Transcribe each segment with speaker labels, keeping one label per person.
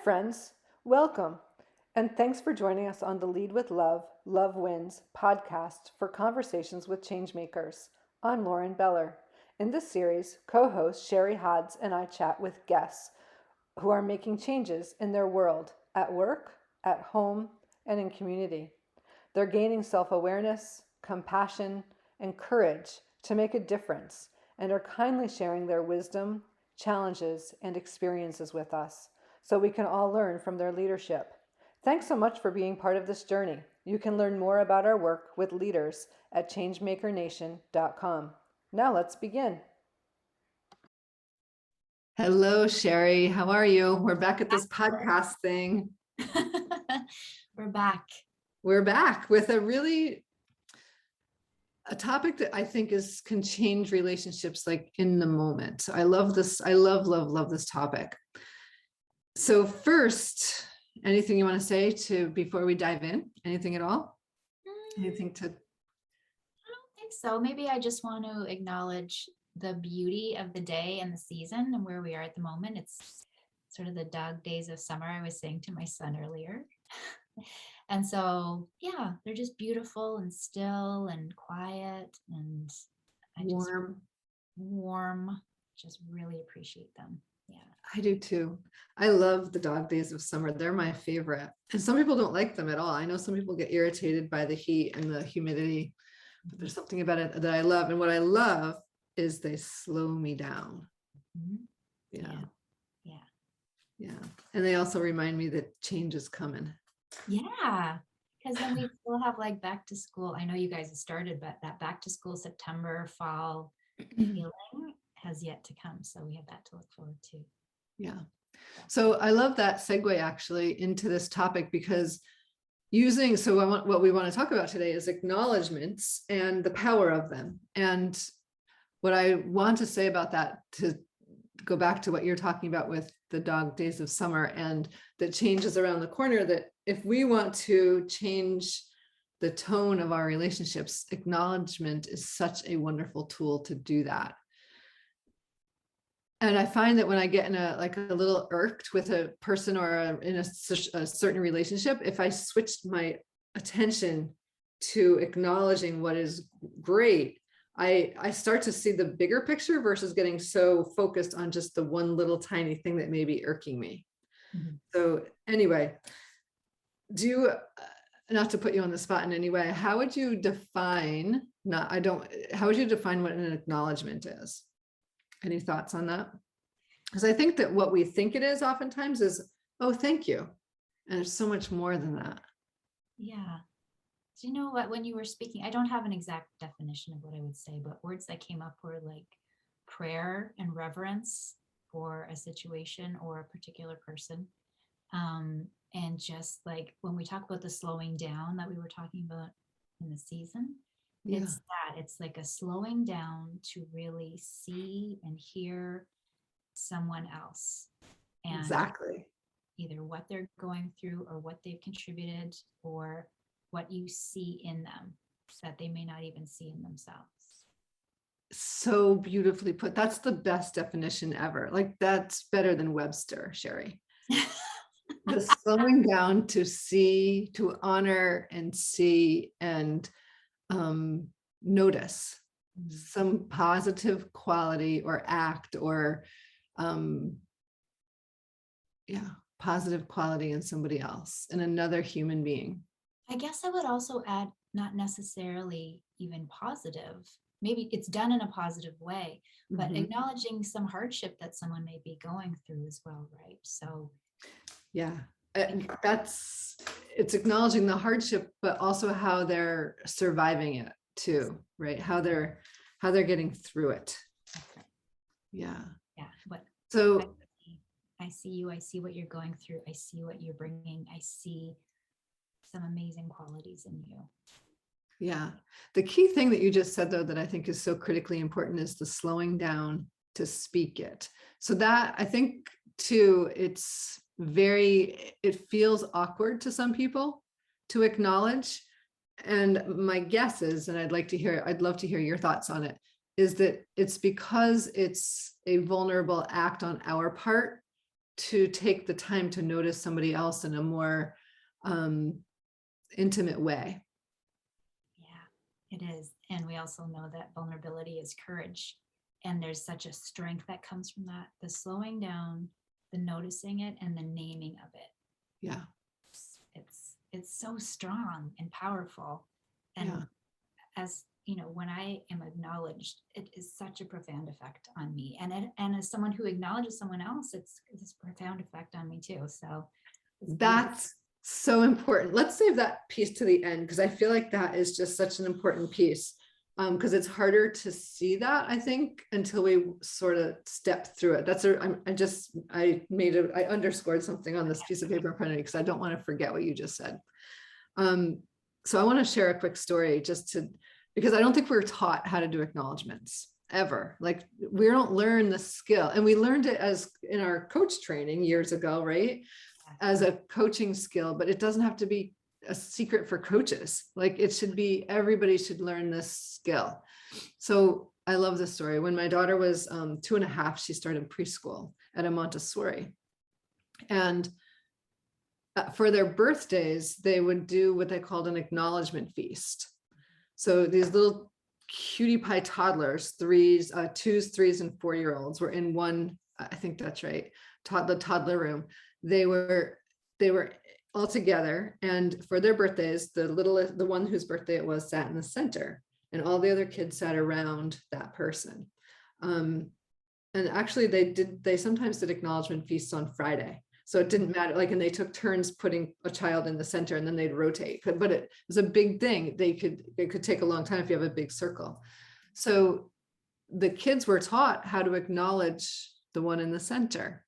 Speaker 1: friends. Welcome. And thanks for joining us on the Lead with Love, Love Wins podcast for conversations with changemakers. I'm Lauren Beller. In this series, co-host Sherry Hodds and I chat with guests who are making changes in their world at work, at home, and in community. They're gaining self-awareness, compassion, and courage to make a difference and are kindly sharing their wisdom, challenges, and experiences with us so we can all learn from their leadership. Thanks so much for being part of this journey. You can learn more about our work with leaders at changemakernation.com. Now let's begin. Hello, Sherry. How are you? We're back at this podcast thing.
Speaker 2: We're back.
Speaker 1: We're back with a topic that I think can change relationships like in the moment. I love this. I love this topic. So first, anything you want to say before we dive in? Anything at all? Anything to?
Speaker 2: I don't think so. Maybe I just want to acknowledge the beauty of the day and the season and where we are at the moment. It's sort of the dog days of summer, I was saying to my son earlier. And so, yeah, they're just beautiful and still and quiet and warm. Just really appreciate them. Yeah,
Speaker 1: I do too. I love the dog days of summer. They're my favorite. And some people don't like them at all. I know some people get irritated by the heat and the humidity, but there's something about it that I love. And what I love is they slow me down.
Speaker 2: Mm-hmm.
Speaker 1: Yeah. And they also remind me that change is coming.
Speaker 2: Yeah. Because then we still have like back to school. I know you guys have started, but that back to school September, fall feeling has yet to come. So we have that to look forward to.
Speaker 1: Yeah. So I love that segue actually into this topic because what we want to talk about today is acknowledgements and the power of them. And what I want to say about that, to go back to what you're talking about with the dog days of summer and the changes around the corner, that if we want to change the tone of our relationships, acknowledgement is such a wonderful tool to do that. And I find that when I get in a little irked with a person or in a certain relationship, if I switched my attention to acknowledging what is great, I start to see the bigger picture versus getting so focused on just the one little tiny thing that may be irking me. Mm-hmm. So anyway, not to put you on the spot in any way, how would you define what an acknowledgement is? Any thoughts on that? Because I think that what we think it is oftentimes is, oh, thank you. And it's so much more than that.
Speaker 2: Yeah. So you know what, when you were speaking, I don't have an exact definition of what I would say, but words that came up were like prayer and reverence for a situation or a particular person. And just like when we talk about the slowing down that we were talking about in the season, it's like a slowing down to really see and hear someone else. And
Speaker 1: exactly.
Speaker 2: Either what they're going through or what they've contributed or what you see in them that they may not even see in themselves.
Speaker 1: So beautifully put. That's the best definition ever. Like that's better than Webster, Sherry. The slowing down to see, to honor and see and notice some positive quality or act or positive quality in somebody else, in another human being.
Speaker 2: I guess I would also add not necessarily even positive. Maybe it's done in a positive way, but acknowledging some hardship that someone may be going through as well, right? So
Speaker 1: yeah, it's acknowledging the hardship, but also how they're surviving it too, right? How they're getting through it.
Speaker 2: Okay.
Speaker 1: Yeah.
Speaker 2: But
Speaker 1: so
Speaker 2: I see you. I see what you're going through. I see what you're bringing. I see some amazing qualities in you.
Speaker 1: Yeah. The key thing that you just said, though, that I think is so critically important is the slowing down to speak it. So that I think too, it feels awkward to some people to acknowledge. And my guess is, and I'd love to hear your thoughts on it, is that it's because it's a vulnerable act on our part to take the time to notice somebody else in a more intimate way.
Speaker 2: Yeah, it is. And we also know that vulnerability is courage. And there's such a strength that comes from that. The slowing down, the noticing it, and the naming of it.
Speaker 1: Yeah.
Speaker 2: It's so strong and powerful. And
Speaker 1: Yeah.
Speaker 2: as you know, when I am acknowledged, it is such a profound effect on me. And as someone who acknowledges someone else, it's a profound effect on me too. So
Speaker 1: that's so important. Let's save that piece to the end, because I feel like that is just such an important piece. Because it's harder to see that, I think, until we sort of step through it. I underscored something on this piece of paper in front of me because I don't want to forget what you just said. So I want to share a quick story because I don't think we're taught how to do acknowledgements ever. Like, we don't learn the skill, and we learned it as in our coach training years ago, right? As a coaching skill, but it doesn't have to be a secret for coaches. Like, it should be, everybody should learn this skill. So I love this story. When my daughter was 2.5, she started preschool at a Montessori. And for their birthdays, they would do what they called an acknowledgement feast. So these little cutie pie toddlers, 2s, 3s, and 4-year-olds were in one, I think that's right, the toddler room. They were all together, and for their birthdays, the one whose birthday it was sat in the center, and all the other kids sat around that person. And actually they sometimes did acknowledgement feasts on Friday, so it didn't matter, like, and they took turns putting a child in the center, and then they'd rotate, but it was a big thing. It could take a long time if you have a big circle. So the kids were taught how to acknowledge the one in the center.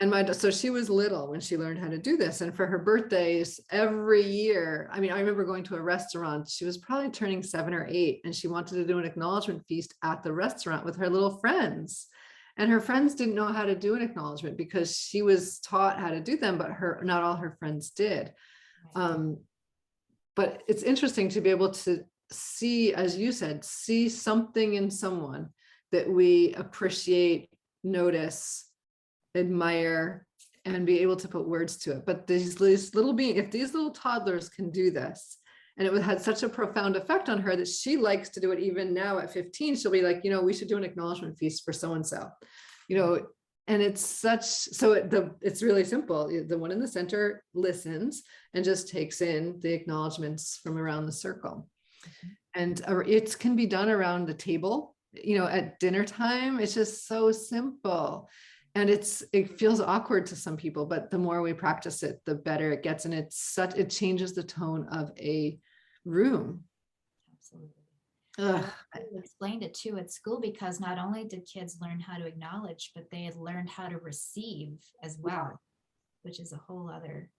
Speaker 1: And so she was little when she learned how to do this. And for her birthdays every year, I mean, I remember going to a restaurant, she was probably turning 7 or 8, and she wanted to do an acknowledgement feast at the restaurant with her little friends. And her friends didn't know how to do an acknowledgement because she was taught how to do them, but not all her friends did. But it's interesting to be able to see, as you said, see something in someone that we appreciate, notice, admire, and be able to put words to it. But these little beings, if these little toddlers can do this, and it had such a profound effect on her that she likes to do it even now at 15, she'll be like, we should do an acknowledgement feast for so-and-so, and it's really simple. The one in the center listens and just takes in the acknowledgements from around the circle. And it can be done around the table, at dinner time. It's just so simple. And it feels awkward to some people, but the more we practice it, the better it gets. And it changes the tone of a room.
Speaker 2: Absolutely. I explained it too at school, because not only did kids learn how to acknowledge, but they had learned how to receive as well, which is a whole other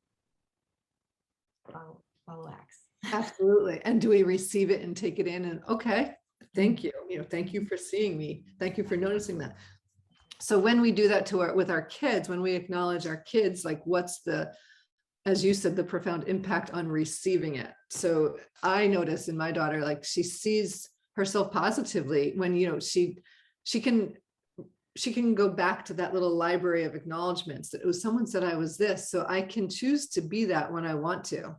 Speaker 2: follow acts.
Speaker 1: Absolutely. And do we receive it and take it in and, okay, thank you. Thank you for seeing me. Thank you for noticing that. So when we do that with our kids, when we acknowledge our kids, like, what's as you said, the profound impact on receiving it. So I notice in my daughter, like, she sees herself positively when, she can go back to that little library of acknowledgements that someone said I was this, so I can choose to be that when I want to.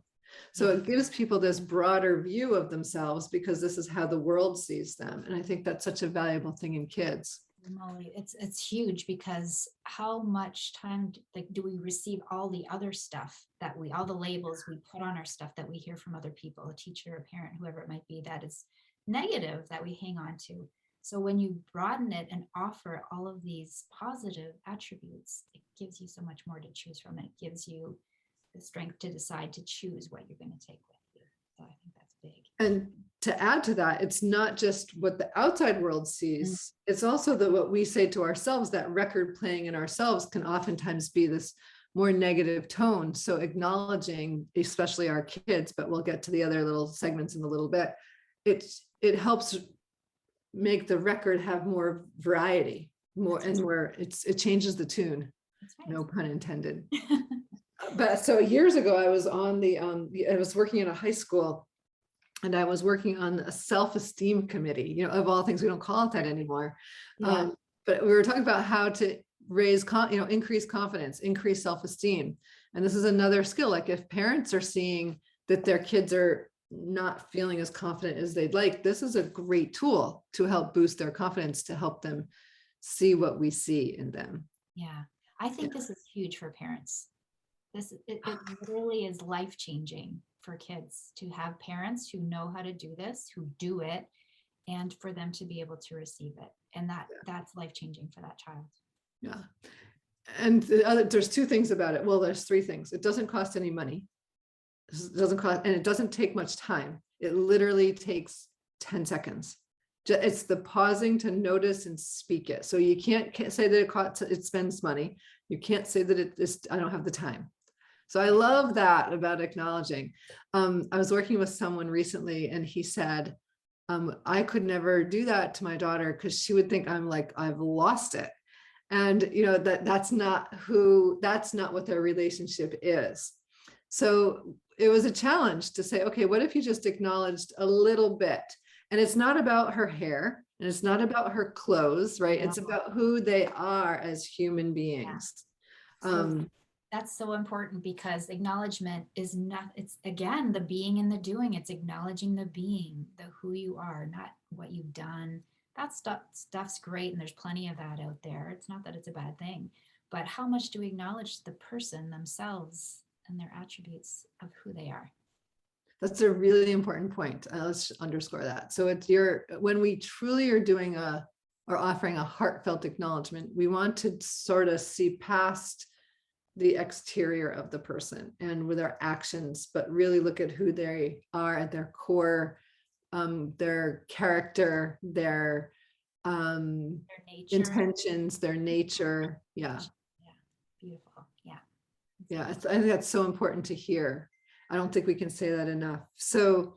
Speaker 1: So it gives people this broader view of themselves, because this is how the world sees them. And I think that's such a valuable thing in kids.
Speaker 2: Molly, it's huge, because how much time do we receive all the other stuff all the labels we put on our stuff that we hear from other people, a teacher, a parent, whoever it might be, that is negative, that we hang on to. So when you broaden it and offer all of these positive attributes, it gives you so much more to choose from. It gives you the strength to decide to choose what you're going to take with you. So I think that's big.
Speaker 1: And to add to that, it's not just what the outside world sees, it's also what we say to ourselves. That record playing in ourselves can oftentimes be this more negative tone. So acknowledging, especially our kids, but we'll get to the other little segments in a little bit, it helps make the record have more variety, it changes the tune. Right. No pun intended. But so years ago, I was I was working in a high school, and I was working on a self-esteem committee, of all things. We don't call it that anymore. Yeah. But we were talking about how to increase confidence, increase self-esteem. And this is another skill. Like if parents are seeing that their kids are not feeling as confident as they'd like, this is a great tool to help boost their confidence, to help them see what we see in them.
Speaker 2: Yeah. I think this is huge for parents. It literally is life-changing for kids to have parents who know how to do this, who do it, and for them to be able to receive it. And that's life-changing for that child.
Speaker 1: Yeah. And there's two things about it. Well, there's three things. It doesn't cost any money. It doesn't cost, and it doesn't take much time. It literally takes 10 seconds. It's the pausing to notice and speak it. So you can't say that it spends money. You can't say that I don't have the time. So I love that about acknowledging. I was working with someone recently and he said, I could never do that to my daughter because she would think I'm like, I've lost it. And that's not what their relationship is. So it was a challenge to say, okay, what if you just acknowledged a little bit? And it's not about her hair and it's not about her clothes, right?
Speaker 2: Yeah.
Speaker 1: It's about who they are as human beings.
Speaker 2: Yeah. So that's so important because acknowledgement is not, it's again, the being and the doing. It's acknowledging the being, the who you are, not what you've done. That stuff's great. And there's plenty of that out there. It's not that it's a bad thing, but how much do we acknowledge the person themselves and their attributes of who they are?
Speaker 1: That's a really important point. Let's underscore that. So when we truly are doing or offering a heartfelt acknowledgement, we want to sort of see past the exterior of the person and with our actions, but really look at who they are at their core, their character, their
Speaker 2: nature.
Speaker 1: intentions, their nature. Yeah.
Speaker 2: Yeah. Beautiful. Yeah.
Speaker 1: Yeah. I think that's so important to hear. I don't think we can say that enough. So,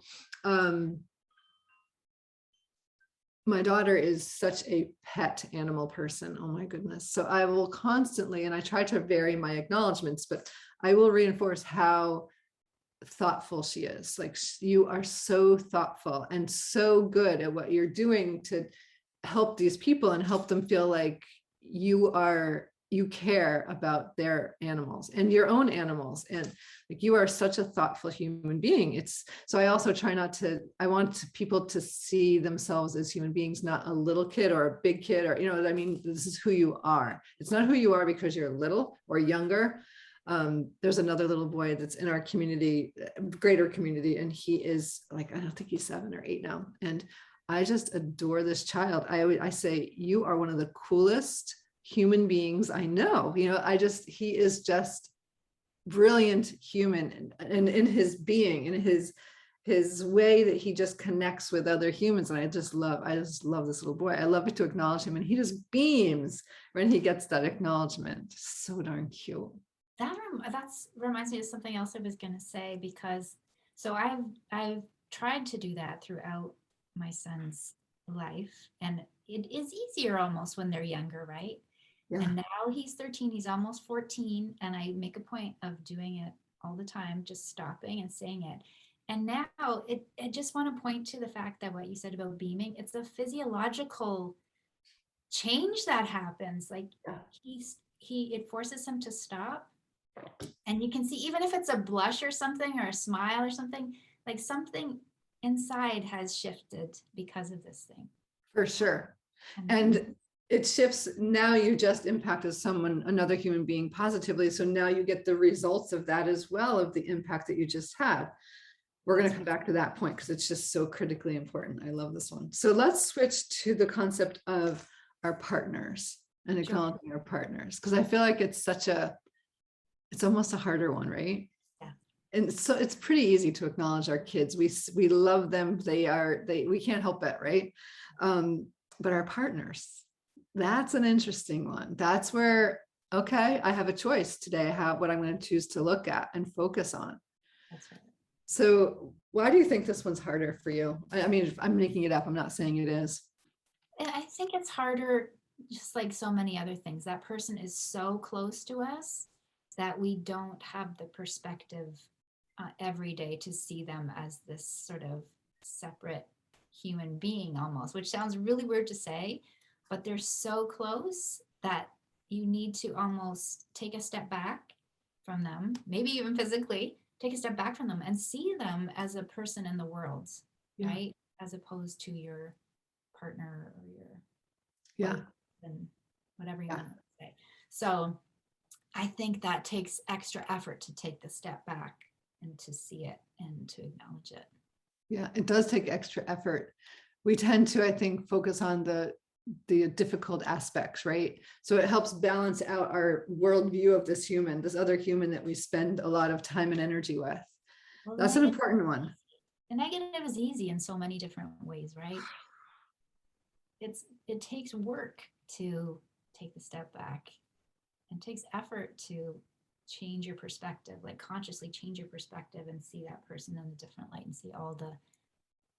Speaker 1: my daughter is such a pet animal person. Oh my goodness. So I will constantly, and I try to vary my acknowledgements, but I will reinforce how thoughtful she is. Like, you are so thoughtful and so good at what you're doing to help these people and help them feel like you care about their animals and your own animals. And like, you are such a thoughtful human being. So I also try I want people to see themselves as human beings, not a little kid or a big kid, or, what I mean, this is who you are. It's not who you are because you're little or younger. There's another little boy that's in our community, greater community, and he is like, I don't think he's 7 or 8 now. And I just adore this child. I say, you are one of the coolest human beings I know. He is just brilliant human, and in his being, in his way that he just connects with other humans. And I just love this little boy. I love it to acknowledge him, and he just beams when he gets that acknowledgement. So darn cute.
Speaker 2: That reminds me of something else I was going to say, because so I've tried to do that throughout my son's life, and it is easier almost when they're younger, right? Yeah. And now he's 13, he's almost 14, and I make a point of doing it all the time, just stopping and saying it. And now I just want to point to the fact that what you said about beaming, it's a physiological change that happens. Like, it forces him to stop. And you can see, even if it's a blush or something, or a smile or something, like something inside has shifted because of this thing.
Speaker 1: For sure. And it shifts. Now you just impacted another human being positively. So now you get the results of that as well, of the impact that you just had. We're going to come back to that point because it's just so critically important. I love this one. So let's switch to the concept of our partners and acknowledging our partners, because I feel like it's almost a harder one, right?
Speaker 2: Yeah.
Speaker 1: And so it's pretty easy to acknowledge our kids. We love them. We can't help it, right? But our partners, that's an interesting one. That's where, okay, I have a choice today. What I'm going to choose to look at and focus on.
Speaker 2: That's right.
Speaker 1: So why do you think this one's harder for you? I mean, I'm making it up. I'm not saying it is.
Speaker 2: I think it's harder, just like so many other things. That person is so close to us that we don't have the perspective every day to see them as this sort of separate human being almost, which sounds really weird to say, but they're so close that you need to almost take a step back from them, maybe even physically take a step back from them and see them as a person in the world,
Speaker 1: Yeah.
Speaker 2: right? As opposed to your partner or your
Speaker 1: Yeah.
Speaker 2: and whatever you
Speaker 1: Yeah.
Speaker 2: want to say. So I think that takes extra effort to take the step back and to see it and to acknowledge it.
Speaker 1: Yeah, it does take extra effort. We tend to, I think, focus on the difficult aspects, right? So it helps balance out our worldview of this human, this other human that we spend a lot of time and energy with.
Speaker 2: Well,
Speaker 1: That's an important one.
Speaker 2: The negative is easy in so many different ways, right? It takes work to take the step back. It takes effort to change your perspective, like consciously change your perspective and see that person in a different light and see all the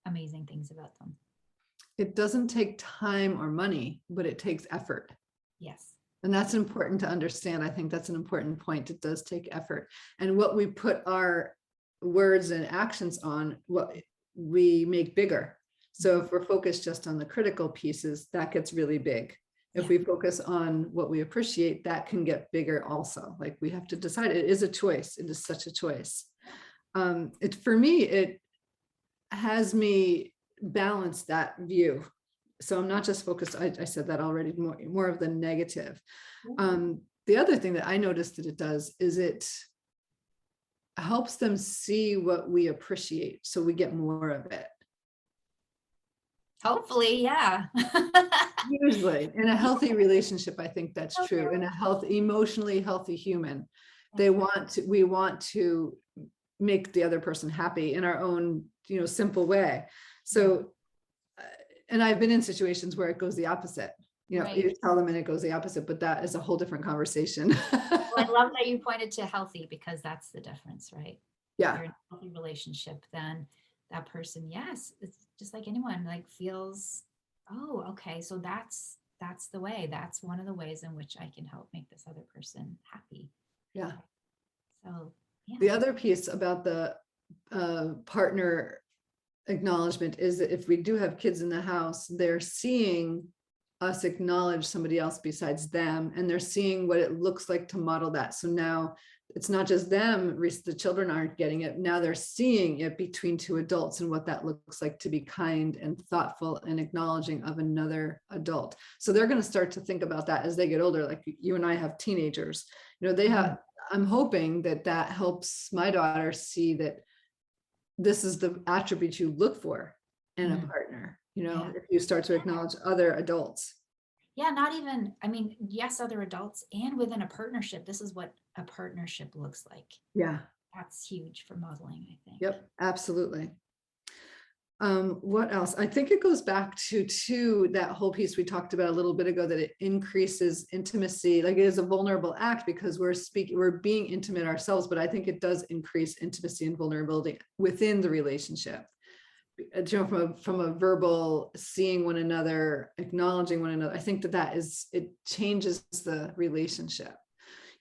Speaker 2: amazing things about them.
Speaker 1: It doesn't take time or money, but it takes effort.
Speaker 2: Yes.
Speaker 1: And that's important to understand. I think that's an important point. It does take effort. And what we put our words and actions on, what we make bigger. So if we're focused just on the critical pieces, that gets really big. If we focus on what we appreciate, that can get bigger also. Like we have to decide. It is a choice. It is such a choice. For me, it has me balance that view. So I'm not just focused, I said that already, more of the negative. The other thing that I noticed that it does is it helps them see what we appreciate, so we get more of it.
Speaker 2: Hopefully, yeah.
Speaker 1: Usually in a healthy relationship, I think that's true. In a emotionally healthy human, we want to make the other person happy in our own, simple way. So, and I've been in situations where it goes the opposite. You tell them and it goes the opposite, but that is a whole different conversation.
Speaker 2: Well, I love that you pointed to healthy, because that's the difference, right?
Speaker 1: Yeah.
Speaker 2: If you're in a healthy relationship, then that person, yes, it's just like anyone, like feels, oh, okay, so that's the way. That's one of the ways in which I can help make this other person happy.
Speaker 1: Yeah.
Speaker 2: So yeah.
Speaker 1: The other piece about the partner acknowledgement is that if we do have kids in the house, they're seeing us acknowledge somebody else besides them, and they're seeing what it looks like to model that. So now it's not just them, the children aren't getting it. Now they're seeing it between two adults and what that looks like to be kind and thoughtful and acknowledging of another adult. So they're going to start to think about that as they get older. Like you and I have teenagers, they have, I'm hoping that helps my daughter see that this is the attribute you look for in a partner, if you start to acknowledge other adults.
Speaker 2: Yeah, not even, I mean, yes, other adults, and within a partnership, this is what a partnership looks like.
Speaker 1: Yeah.
Speaker 2: That's huge for modeling, I think.
Speaker 1: Yep, absolutely. What else? I think it goes back to that whole piece we talked about a little bit ago, that it increases intimacy. Like it is a vulnerable act because we're being intimate ourselves, but I think it does increase intimacy and vulnerability within the relationship. From a verbal seeing one another, acknowledging one another. I think it changes the relationship.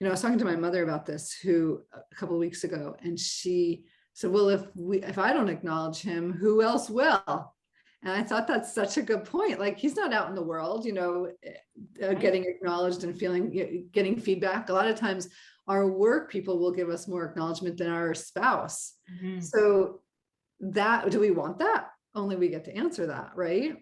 Speaker 1: I was talking to my mother about this a couple of weeks ago, and she said, well, if I don't acknowledge him, who else will? And I thought that's such a good point. Like he's not out in the world, getting acknowledged and getting feedback. A lot of times our work people will give us more acknowledgement than our spouse. Mm-hmm. So do we want that? Only we get to answer that, right?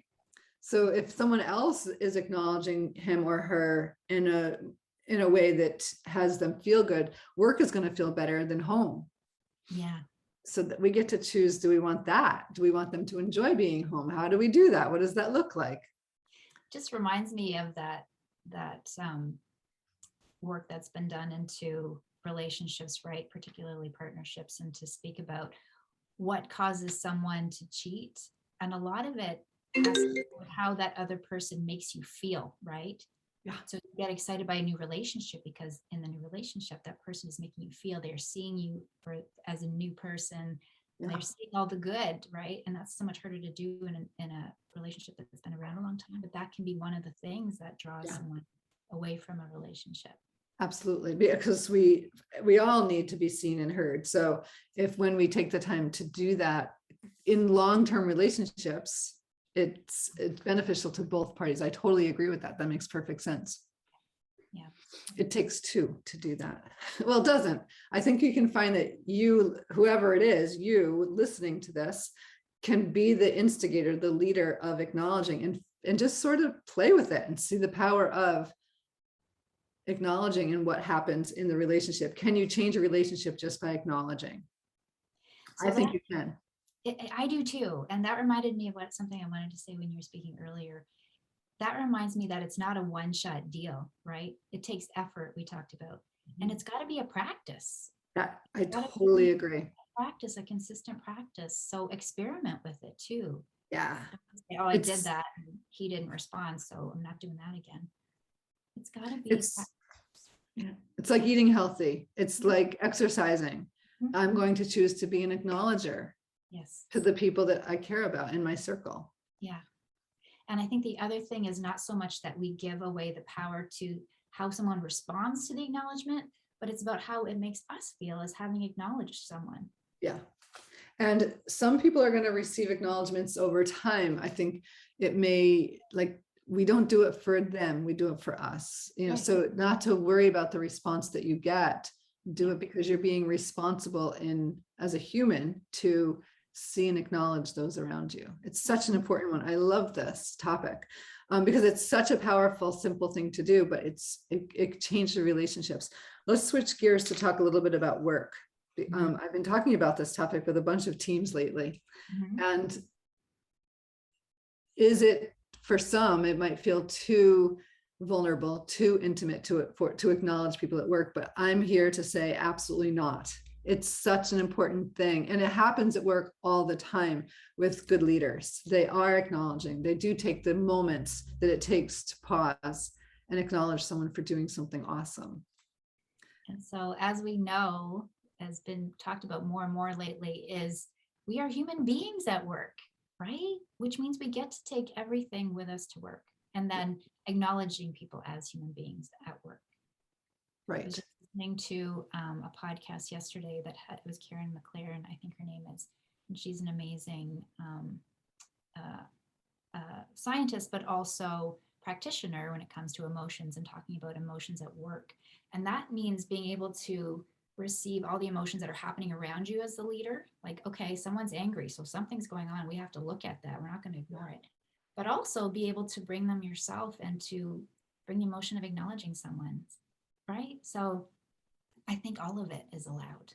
Speaker 1: So if someone else is acknowledging him or her in a way that has them feel good, work is going to feel better than home.
Speaker 2: Yeah.
Speaker 1: So that we get to choose, do we want that? Do we want them to enjoy being home? How do we do that? What does that look like?
Speaker 2: Just reminds me of that work that's been done into relationships, right? Particularly partnerships, and to speak about what causes someone to cheat. And a lot of it has to do with how that other person makes you feel, right?
Speaker 1: Yeah.
Speaker 2: So you get excited by a new relationship because in the new relationship, that person is making you feel, they're seeing you as a new person. Yeah. They're seeing all the good, right? And that's so much harder to do in a relationship that's been around a long time. But that can be one of the things that draws someone away from a relationship.
Speaker 1: Absolutely, because we all need to be seen and heard. So when we take the time to do that in long-term relationships, it's beneficial to both parties. I totally agree with that. That makes perfect sense.
Speaker 2: Yeah.
Speaker 1: It takes two to do that. Well, it doesn't. I think you can find that you, whoever it is, you listening to this, can be the instigator, the leader of acknowledging, and just sort of play with it and see the power of acknowledging and what happens in the relationship. Can you change a relationship just by acknowledging?
Speaker 2: So
Speaker 1: I think you can.
Speaker 2: I do too. And that reminded me of something I wanted to say when you were speaking earlier. That reminds me that it's not a one-shot deal, right? It takes effort, we talked about. And it's got to be a practice.
Speaker 1: Yeah, I totally agree.
Speaker 2: Practice, a consistent practice. So experiment with it too.
Speaker 1: Yeah.
Speaker 2: Say, oh, I did that and he didn't respond, so I'm not doing that again. It's got to be.
Speaker 1: It's like eating healthy. It's like exercising. I'm going to choose to be an acknowledger.
Speaker 2: Yes.
Speaker 1: To the people that I care about in my circle.
Speaker 2: Yeah. And I think the other thing is not so much that we give away the power to how someone responds to the acknowledgement, but it's about how it makes us feel as having acknowledged someone.
Speaker 1: Yeah. And some people are going to receive acknowledgements over time. I think it may, like, we don't do it for them, we do it for us, right. So not to worry about the response that you get, do it because you're being responsible as a human to see and acknowledge those around you. It's such an important one. I love this topic because it's such a powerful, simple thing to do, but it changed the relationships. Let's switch gears to talk a little bit about work. I've been talking about this topic with a bunch of teams lately. And is it, for some, it might feel too vulnerable, too intimate to acknowledge people at work, but I'm here to say absolutely not. It's such an important thing. And it happens at work all the time with good leaders. They are acknowledging, they do take the moments that it takes to pause and acknowledge someone for doing something awesome.
Speaker 2: And so, as we know, has been talked about more and more lately, is we are human beings at work, right? Which means we get to take everything with us to work, and then acknowledging people as human beings at work.
Speaker 1: Right.
Speaker 2: I was listening to a podcast yesterday that it was Mclaren, I think her name is, and she's an amazing scientist, but also practitioner when it comes to emotions and talking about emotions at work. And that means being able to receive all the emotions that are happening around you as the leader. Like, okay, someone's angry, so something's going on. We have to look at that. We're not going to ignore it. But also be able to bring them yourself and to bring the emotion of acknowledging someone, right? So I think all of it is allowed.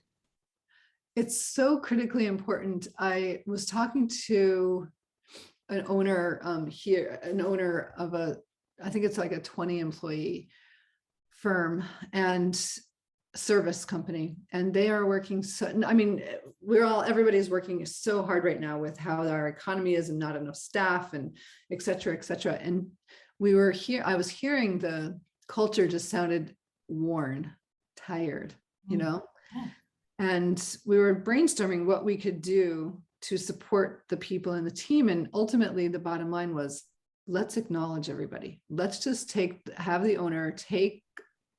Speaker 1: It's so critically important. I was talking to an owner an owner of I think it's like a 20 employee firm and service company. And they are working everybody's working so hard right now with how our economy is and not enough staff and et cetera, et cetera. And I was hearing the culture just sounded worn, tired, and we were brainstorming what we could do to support the people in the team. And ultimately the bottom line was, let's acknowledge everybody. Let's just have the owner take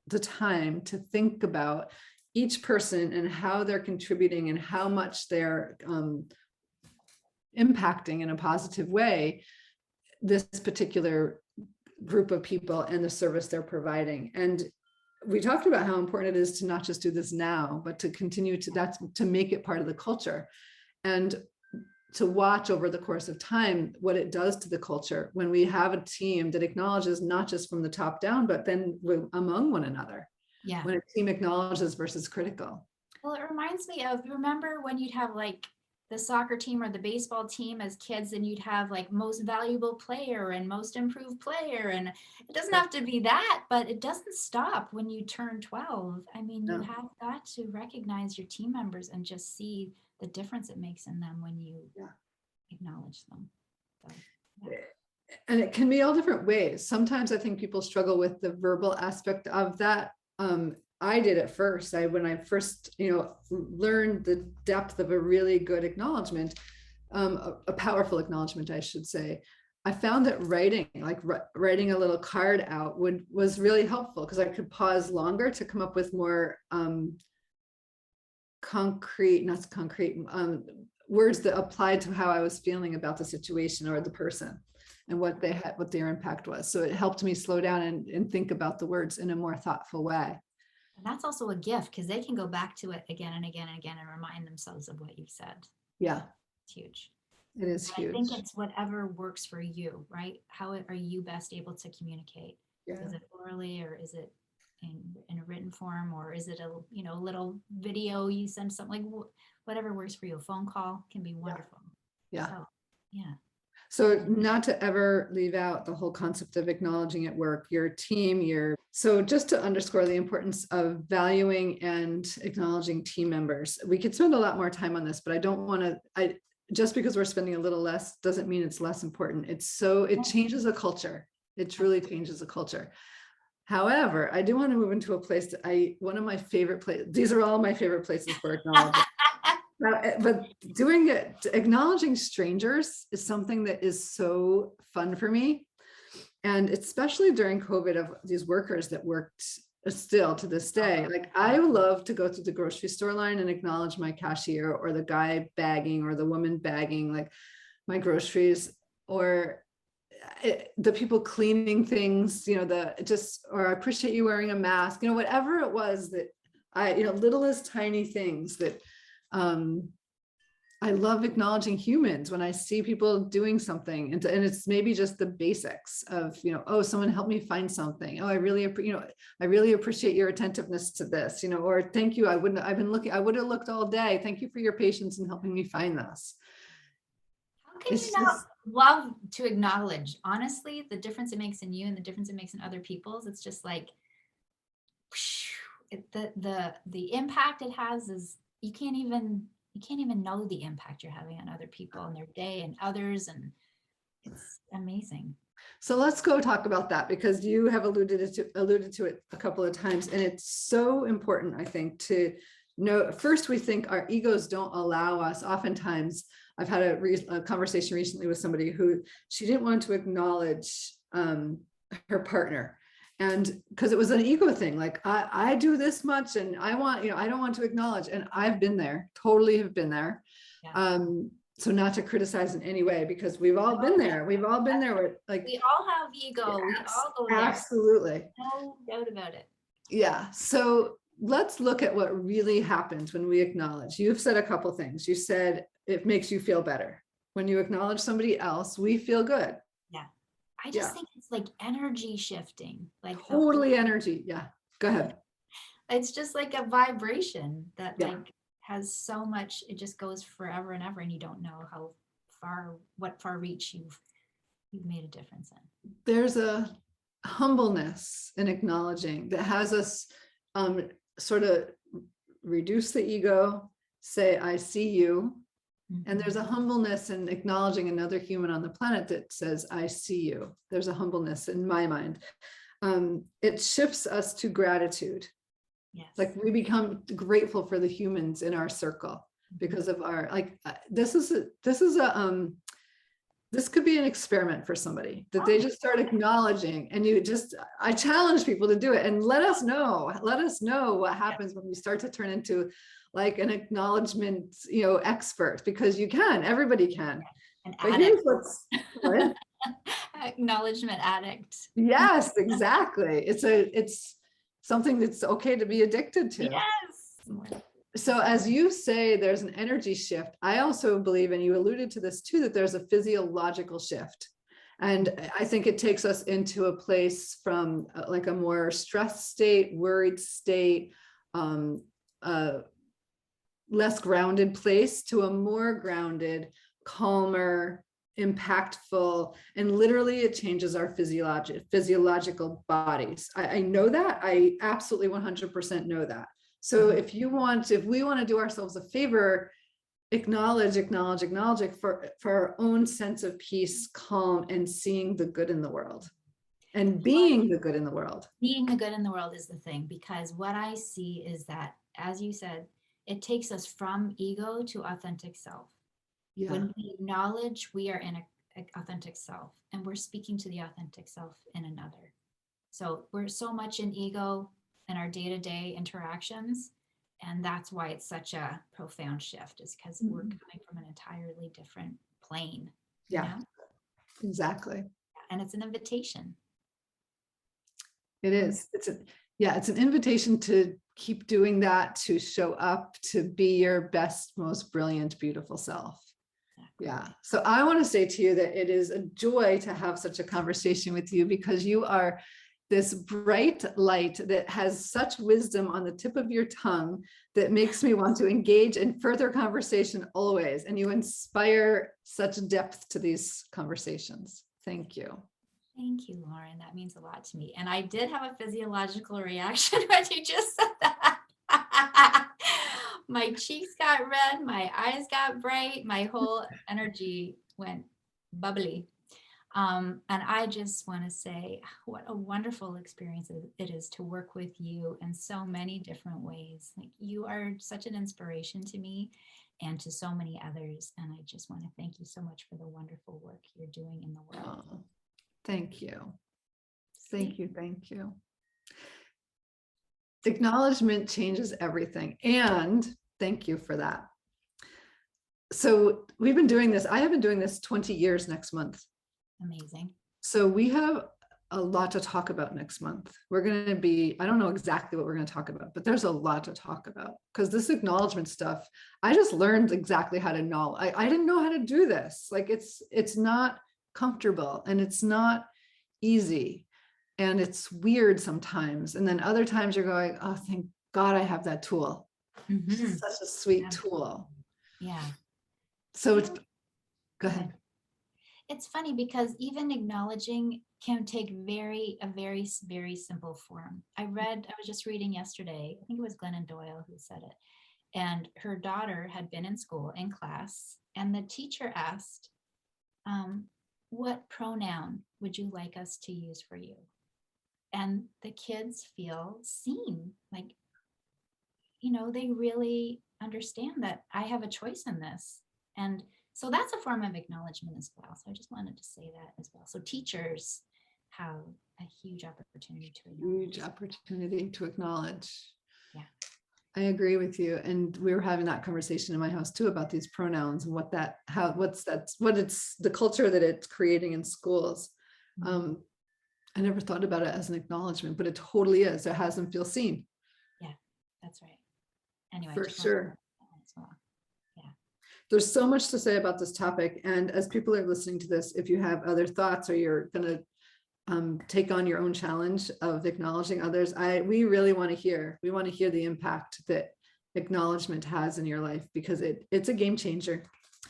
Speaker 1: the time to think about each person and how they're contributing and how much they're impacting in a positive way this particular group of people and the service they're providing. And we talked about how important it is to not just do this now, but to continue to make it part of the culture and to watch over the course of time what it does to the culture when we have a team that acknowledges not just from the top down, but then among one another. Yeah. When a team acknowledges versus critical.
Speaker 2: Well, it reminds me of, remember when you'd have like the soccer team or the baseball team as kids, and you'd have like most valuable player and most improved player. And it doesn't have to be that, but it doesn't stop when you turn 12. I mean, you have got to recognize your team members and just see the difference it makes in them when you acknowledge them. So,
Speaker 1: and it can be all different ways. Sometimes I think people struggle with the verbal aspect of that. I did at first. When I first, learned the depth of a really good acknowledgement, a powerful acknowledgement, I should say, I found that writing a little card out was really helpful because I could pause longer to come up with more concrete words that applied to how I was feeling about the situation or the person. and what they had, what their impact was. So it helped me slow down and think about the words in a more thoughtful way.
Speaker 2: And that's also a gift because they can go back to it again and again and again and remind themselves of what you've said.
Speaker 1: Yeah.
Speaker 2: It's huge.
Speaker 1: It is
Speaker 2: And
Speaker 1: huge.
Speaker 2: I think it's whatever works for you, right? How are you best able to communicate?
Speaker 1: Yeah.
Speaker 2: Is it orally, or is it in a written form, or is it a little video you send, something like whatever works for you? A phone call can be wonderful.
Speaker 1: Yeah.
Speaker 2: So, yeah.
Speaker 1: So not to ever leave out the whole concept of acknowledging at work, your team, so just to underscore the importance of valuing and acknowledging team members. We could spend a lot more time on this, but I don't want to, just because we're spending a little less doesn't mean it's less important. It changes a culture. It truly changes a culture. However, I do want to move into a place that one of my favorite places, these are all my favorite places for acknowledging. But doing it, acknowledging strangers is something that is so fun for me. And especially during COVID, of these workers that worked still to this day, like I love to go to the grocery store line and acknowledge my cashier or the guy bagging or the woman bagging like my groceries, or the people cleaning things, or I appreciate you wearing a mask, whatever it was that littlest tiny things that I love acknowledging humans when I see people doing something, and it's maybe just the basics of, oh, someone helped me find something. Oh, I really appreciate your attentiveness to this, or thank you. I would have looked all day. Thank you for your patience in helping me find this.
Speaker 2: How can you not love to acknowledge, honestly, the difference it makes in you and the difference it makes in other people's? It's just like the impact it has is you can't even know the impact you're having on other people and their day and others, and it's amazing.
Speaker 1: So let's go talk about that, because you have alluded to it a couple of times, and it's so important, I think, to know. First, we think our egos don't allow us. Oftentimes, I've had a conversation recently with somebody who she didn't want to acknowledge her partner. And because it was an ego thing, like I do this much and I don't want to acknowledge. And I've been there, totally have been there. Yeah. So not to criticize in any way, because we've all been there. We've all been there with, like,
Speaker 2: we all have ego. Yes, we all go there.
Speaker 1: Absolutely.
Speaker 2: No doubt about it.
Speaker 1: Yeah. So let's look at what really happens when we acknowledge. You've said a couple things. You said it makes you feel better. When you acknowledge somebody else, we feel good.
Speaker 2: Yeah. I just think it's like energy shifting, like
Speaker 1: totally energy. Yeah. Go ahead.
Speaker 2: It's just like a vibration that like has so much, it just goes forever and ever, and you don't know what far reach you've made a difference in. There's a
Speaker 1: humbleness in acknowledging that has us sort of reduce the ego, say, I see you. And there's a humbleness in acknowledging another human on the planet that says, I see you. There's a humbleness in my mind. It shifts us to gratitude. Yes. Like we become grateful for the humans in our circle because of our, like, this could be an experiment for somebody that they just start acknowledging, and I challenge people to do it and let us know what happens when we start to turn into like an acknowledgement, expert, because everybody can. But here's what?
Speaker 2: Acknowledgement addict.
Speaker 1: Yes, exactly. It's something that's okay to be addicted to.
Speaker 2: Yes.
Speaker 1: So as you say, there's an energy shift. I also believe, and you alluded to this too, that there's a physiological shift. And I think it takes us into a place from like a more stressed state, worried state, less grounded place to a more grounded, calmer, impactful, and literally it changes our physiological bodies. I know that. I absolutely 100% know that. So if we want to do ourselves a favor, acknowledge for our own sense of peace, calm, and seeing the good in the world, and being the good in the world.
Speaker 2: Being the good in the world is the thing, because what I see is that, as you said, it takes us from ego to authentic self. Yeah. When we acknowledge, we are in an authentic self, and we're speaking to the authentic self in another. So we're so much in ego in our day-to-day interactions, and that's why it's such a profound shift, is because we're coming from an entirely different plane.
Speaker 1: Yeah, exactly.
Speaker 2: And it's an invitation.
Speaker 1: It is. It's an invitation to keep doing that, to show up, to be your best, most brilliant, beautiful self. Exactly. Yeah. So I want to say to you that it is a joy to have such a conversation with you, because you are this bright light that has such wisdom on the tip of your tongue that makes me want to engage in further conversation always. And you inspire such depth to these conversations. Thank you.
Speaker 2: Thank you, Lauren. That means a lot to me. And I did have a physiological reaction when you just said that. My cheeks got red, my eyes got bright, my whole energy went bubbly. And I just want to say what a wonderful experience it is to work with you in so many different ways. Like, you are such an inspiration to me and to so many others. And I just want to thank you so much for the wonderful work you're doing in the world.
Speaker 1: Oh, thank you. Thank you. Thank you. Acknowledgement changes everything. And thank you for that. So we've been doing this. I have been doing this 20 years next month.
Speaker 2: Amazing.
Speaker 1: So we have a lot to talk about next month. We're going to be, I don't know exactly what we're going to talk about, but there's a lot to talk about, because this acknowledgement stuff, I just learned exactly how to know. I didn't know how to do this. Like, it's not comfortable, and it's not easy, and it's weird sometimes. And then other times you're going, oh, thank God I have that tool.
Speaker 2: Mm-hmm.
Speaker 1: Such a sweet tool.
Speaker 2: Yeah.
Speaker 1: So it's, go ahead.
Speaker 2: It's funny because even acknowledging can take a very, very simple form. I was just reading yesterday, I think it was Glennon Doyle who said it. And her daughter had been in school, in class, and the teacher asked, what pronoun would you like us to use for you? And the kids feel seen, like, they really understand that I have a choice in this. And so that's a form of acknowledgement as well. So I just wanted to say that as well. So teachers have a huge opportunity to acknowledge. Yeah.
Speaker 1: I agree with you. And we were having that conversation in my house too about these pronouns and what it's the culture that it's creating in schools. Mm-hmm. I never thought about it as an acknowledgement, but it totally is. It has them feel seen.
Speaker 2: Yeah, that's right. Anyway,
Speaker 1: for sure. There's so much to say about this topic. And as people are listening to this, if you have other thoughts, or you're going to take on your own challenge of acknowledging others, we really want to hear. We want to hear the impact that acknowledgement has in your life, because it's a game changer.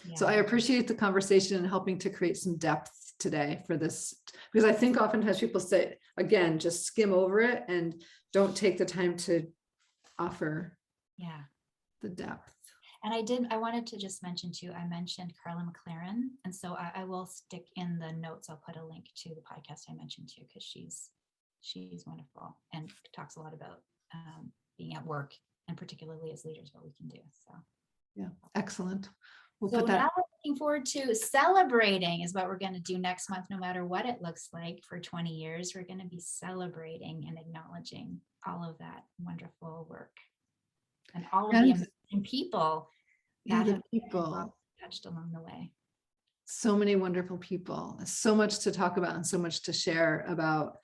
Speaker 1: Yeah. So I appreciate the conversation and helping to create some depth today for this, because I think oftentimes people say, again, just skim over it and don't take the time to offer the depth.
Speaker 2: And I wanted to just mention too, I mentioned Carla Mclaren. And so I will stick in the notes. I'll put a link to the podcast I mentioned too, because she's wonderful and talks a lot about being at work, and particularly as leaders, what we can do. So
Speaker 1: yeah, excellent.
Speaker 2: So now we're looking forward to celebrating is what we're going to do next month, no matter what it looks like. For 20 years, we're going to be celebrating and acknowledging all of that wonderful work. And all of the amazing people that have touched along the way.
Speaker 1: So many wonderful people, so much to talk about and so much to share about,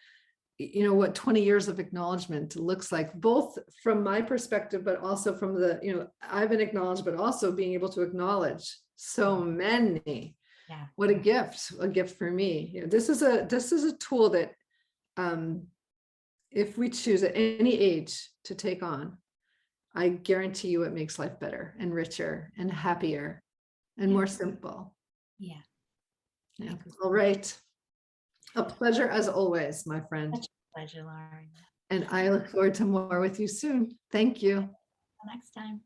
Speaker 1: what 20 years of acknowledgement looks like, both from my perspective, but also from I've been acknowledged, but also being able to acknowledge so many. Yeah. What a gift for me. This is a tool that if we choose at any age to take on, I guarantee you it makes life better and richer and happier and more simple. Yeah. All right. A pleasure as always, my friend.
Speaker 2: Such a pleasure, Lauren.
Speaker 1: And I look forward to more with you soon. Thank you.
Speaker 2: Until next time.